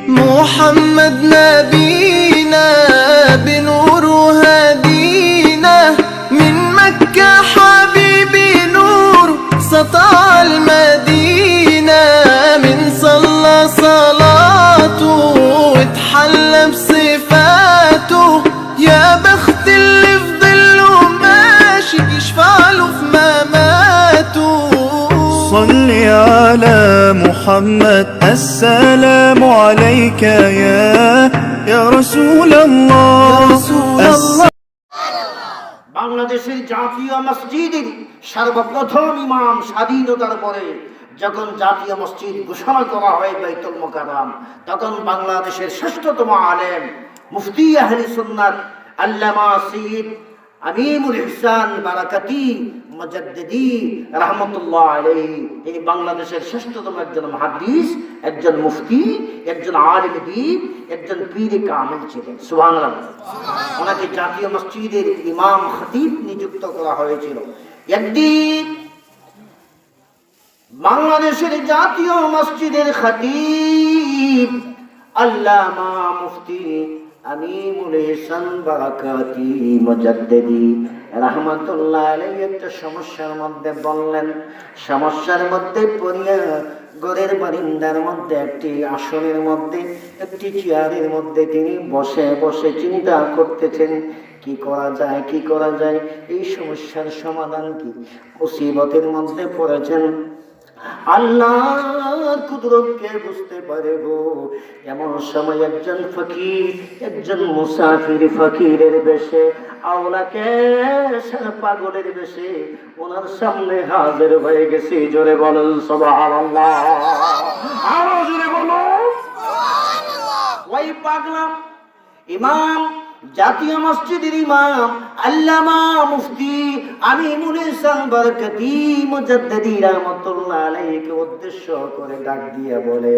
محمد نبينا بنور هدينا من مكة حبيبي نور سطع المدينة من صلى صلاته واتحلى بصفاته يا بخت اللي في ظله ماشي يشفع له في مماته. صل على محمد السلام عليك يا رسول الله يا رسول الله। বাংলাদেশের জাতীয় মসজিদের সর্বপ্রথম ইমাম স্বাধীনতার পরে যখন জাতীয় মসজিদ ঘোষণা করা হয় বাইতুল মুকাররম, তখন বাংলাদেশের শ্রেষ্ঠতম আলেম মুফতি আহলে সুন্নাত আল্লামা সৈয়দ আমিনুল ইহসান বারাকাতি মুজাদ্দিদি রাহমাতুল্লাহ আলাইহি, তিনি বাংলাদেশের শ্রেষ্ঠতম একজন মুহাদ্দিস, একজন মুফতি, একজন আলেম দ্বীন, একজন পীর কামিল ছিলেন। সুবহানাল্লাহ। ওনাকে জাতীয় মসজিদের ইমাম খতিব নিযুক্ত করা হয়েছিল। একদিন বাংলাদেশের জাতীয় মসজিদের খতিব আল্লামা মুফতি আমিনুল ইহসান বারাকাতি মুজাদ্দিদি রাহমাতুল্লাহ আলাইহি একটা সমস্যার মধ্যে বললেন। সমস্যার মধ্যে পড়িয়া ঘরের বারিন্দার মধ্যে একটি আসনের মধ্যে একটি চেয়ারের মধ্যে তিনি বসে বসে চিন্তা করতেছেন, কি করা যায়, কি করা যায়, এই সমস্যার সমাধান কি। মুসিবতের মধ্যে পড়েছেন। আল্লাহর কুদরতকে বুঝতে পারে গো। এমন সময় একজন ফকির, একজন মুসাফির ফকিরের বেশে, আওলাকে পাগলের বেশে ওনার সামনে হাজির হয়ে গেছে। জোরে বলেন সুবহানাল্লাহ, আরো জোরে বলুন সুবহানাল্লাহ। ওই পাগলা ইমাম, জাতীয় মসজিদের ইমাম আল্লামা মুফতি আমিনুল ইহসান বারাকাতি মুজাদ্দিদি রাহমাতুল্লাহ আলাইহিকে উদ্দেশ্য করে ডাক দিয়ে বলে,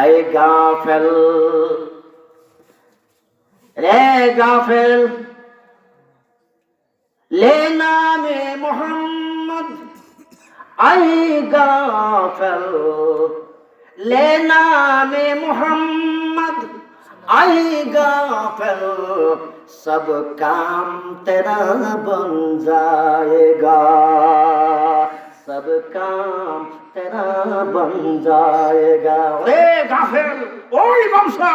আয়ে গাফেল, রে গাফেল, লে নামে মুহাম্মদ, আয়ে গাফেল, লে নামে মুহাম্মদ, आए गाफिल सब काम तेरा बन जाएगा, सब काम तेरा बन जाएगा। रे গাফেল, ওই বামসা,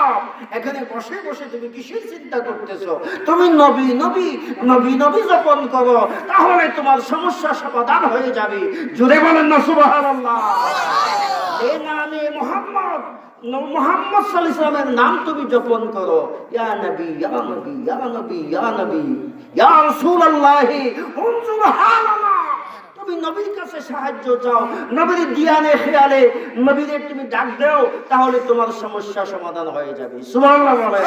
এখানে বসে বসে তুমি কিসের চিন্তা করতেছো? তুমি নবী নবী নবী নবী যাপন করো, তাহলে তোমার সমস্যা সমাধান হয়ে যাবে। জোরে বলেন না সুবহানাল্লাহ। এ নামে মুহাম্মদ, মুহাম্মদ সাল্লাল্লাহু আলাইহি ওয়াসাল্লামের নাম তুমি জপন করো। ইয়া নবী ইয়া নবী ইয়া নবী ইয়া নবী ইয়া রাসূলুল্লাহ উনজুর হালানা, তুমি নবীর কাছে সাহায্য চাও, নবীর দিয়ানে খেয়ালে নবীরে তুমি ডাক দাও, তাহলে তোমার সমস্যা সমাধান হয়ে যাবে। সুবহানাল্লাহ বলেন।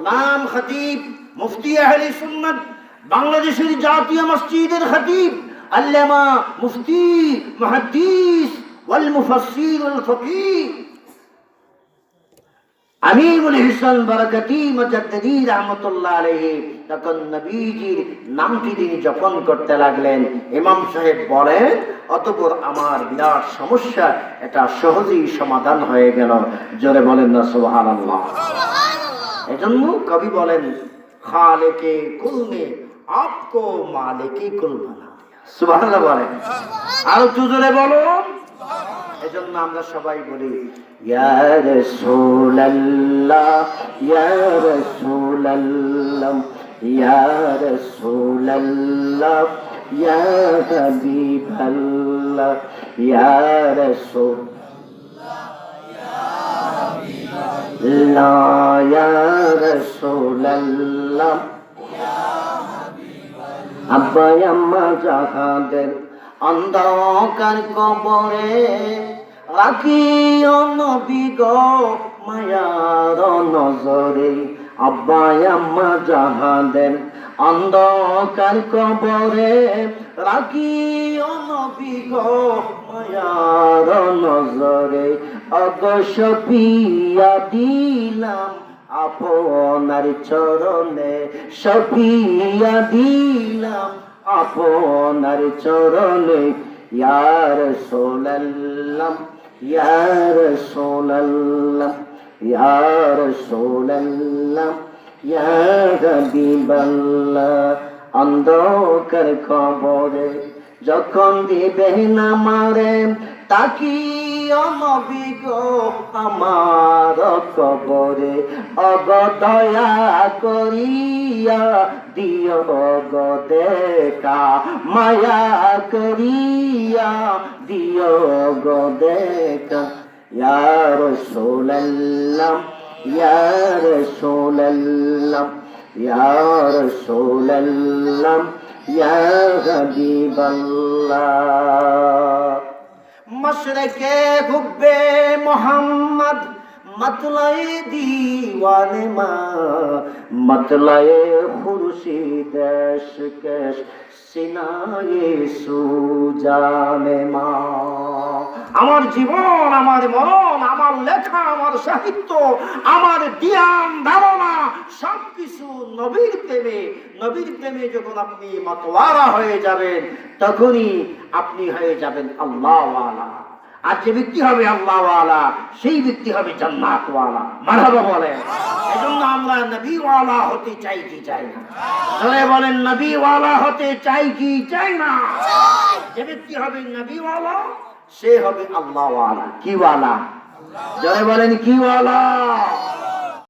ইমাম খতিব মুফতি আহলে সুন্নাত বাংলাদেশের জাতীয় মসজিদের খতিব আল্লামা মুফতি মুহাদ্দিস ওয়াল মুফাসসির ওয়াল ফকিহ আমিনুল ইহসান বারাকাতি মুজাদ্দিদি রাহমাতুল্লাহ আলাইহি তখন নবীজির নামটি তিনি জপন করতে লাগলেন। ইমাম সাহেব বলেন, অতঃপর আমার বিরাট সমস্যা এটা সহজেই সমাধান হয়ে গেল। জোরে বলেন না সুবহানাল্লাহ। এজন্য কবি বলেন, খালেকে কুল নে আপকো মালিকে কুল বানা দিয়া। সুবহানাল্লাহ বলেন। আর একটু জোরে বলুন। এজন্য আমরা সবাই বলি, ইয়া রাসূলুল্লাহ ইয়া রাসূলুল্লাহ ইয়া রাসূলুল্লাহ ইয়া হাবিবাল্লাহ ইয়া রাসূলুল্লাহ ইয়া রাসূলুল্লাহ ইয়া হাবিবাল্লাহ। আব্বা আম্মা জাহাদের অন্ধকার কবরে রাখিও নবী গো মায়ার নজরে। আব্বা আম্মা জাহাদের অন্ধকার কবরে রাখিও নবী গো মায়ার নজরে। অগশপিয়া দিলাম আপনার চরণে, শপিয়া দিলাম আপনার চরণে। ইয়া রাসূলুল্লাহ ইয়া রাসূলুল্লাহ ইয়া রাসূলুল্লাহ ইয়া হাবিবাল্লাহ। অন্ধকার কবরে যখন দিবে না মারে, তাকিও নবী গো আমার কবরে, অগদয়া করিয়া দিও গো দেখা, মায়া করিয়া দিও গো দেখা। ইয়া রাসূলুল্লাহ ইয়া রাসূলুল্লাহ ইয়া রাসূলুল্লাহ ইয়া হাবিবাল্লাহ। মশরকে হুব্বে মোহাম্মদ मतलाए दीवाने मतलाए खुर्शीद शिकश সিনায়ে সুজানে মা। আমার জীবন, আমার মরণ, আমার লেখা, আমার সাহিত্য, আমার জ্ঞান ধারণা সবকিছু নবীর প্রেমে। নবীর প্রেমে যখন আপনি মাতোয়ারা হয়ে যাবেন, তখনই আপনি হয়ে যাবেন আল্লাহওয়ালা। আর যে ব্যক্তি হবে আল্লাহওয়ালা, সেই ব্যক্তি হবে জান্নাতওয়ালা। মারহাবা বলেন। এজন্য আমরা নবীওয়ালা হতে চাই কি চাই না? সবাই বলেন নবীওয়ালা হতে চাই কি চাই না? যে ব্যক্তি হবে নবীওয়ালা, সে হবে আল্লাহওয়ালা। কি ওয়ালা? জয় বলেন কি ওয়ালা?